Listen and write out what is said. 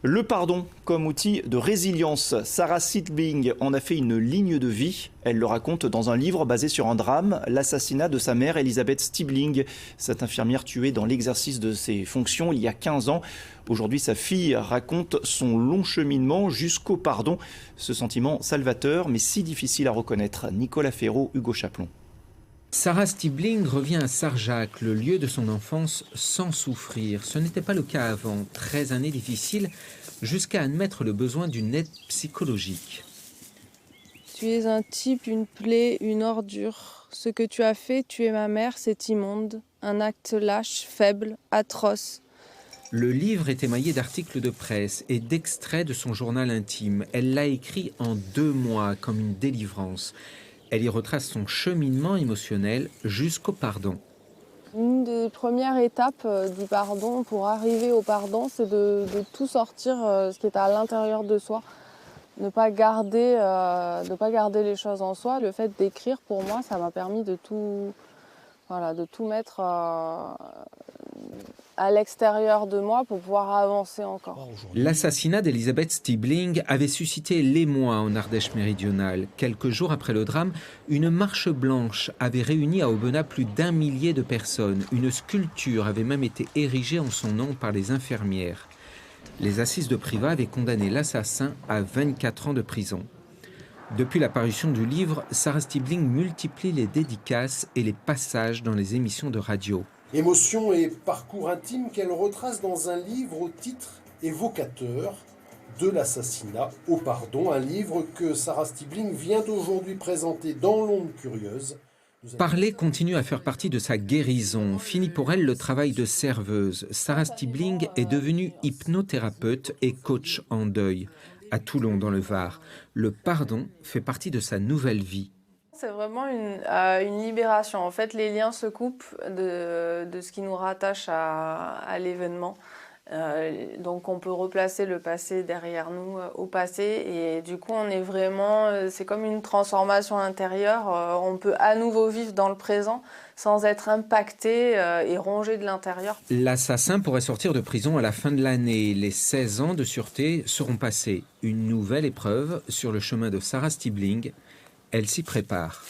Le pardon comme outil de résilience. Sarah Sittling en a fait une ligne de vie. Elle le raconte dans un livre basé sur un drame, l'assassinat de sa mère Elisabeth Stiebling, cette infirmière tuée dans l'exercice de ses fonctions il y a 15 ans. Aujourd'hui, sa fille raconte son long cheminement jusqu'au pardon. Ce sentiment salvateur, mais si difficile à reconnaître. Nicolas Ferraud, Hugo Chaplon. Sarah Stiebling revient à Sarjac, le lieu de son enfance, sans souffrir. Ce n'était pas le cas avant. 13 années difficiles, jusqu'à admettre le besoin d'une aide psychologique. Tu es un type, une plaie, une ordure. Ce que tu as fait, tuer ma mère, c'est immonde. Un acte lâche, faible, atroce. Le livre est émaillé d'articles de presse et d'extraits de son journal intime. Elle l'a écrit en 2 mois, comme une délivrance. Elle y retrace son cheminement émotionnel jusqu'au pardon. Une des premières étapes du pardon, pour arriver au pardon, c'est de tout sortir ce qui est à l'intérieur de soi. Ne pas garder les choses en soi. Le fait d'écrire, pour moi, ça m'a permis de tout mettre à l'extérieur de moi pour pouvoir avancer encore. L'assassinat d'Elisabeth Stiebling avait suscité l'émoi en Ardèche méridionale. Quelques jours après le drame, une marche blanche avait réuni à Aubenas plus d'1 millier de personnes. Une sculpture avait même été érigée en son nom par les infirmières. Les assises de Privas avaient condamné l'assassin à 24 ans de prison. Depuis la parution du livre, Sarah Stiebling multiplie les dédicaces et les passages dans les émissions de radio. Émotion et parcours intime qu'elle retrace dans un livre au titre évocateur de l'assassinat au pardon, un livre que Sarah Stiebling vient aujourd'hui présenter dans l'Onde curieuse. Parler continue à faire partie de sa guérison. Fini pour elle le travail de serveuse. Sarah Stiebling est devenue hypnothérapeute et coach en deuil. À Toulon, dans le Var, le pardon fait partie de sa nouvelle vie. C'est vraiment une libération. En fait, les liens se coupent de ce qui nous rattache à l'événement. Donc on peut replacer le passé derrière nous au passé et du coup on est vraiment, c'est comme une transformation intérieure. On peut à nouveau vivre dans le présent sans être impacté et rongé de l'intérieur. L'assassin pourrait sortir de prison à la fin de l'année. Les 16 ans de sûreté seront passés. Une nouvelle épreuve sur le chemin de Sarah Stiebling. Elle s'y prépare.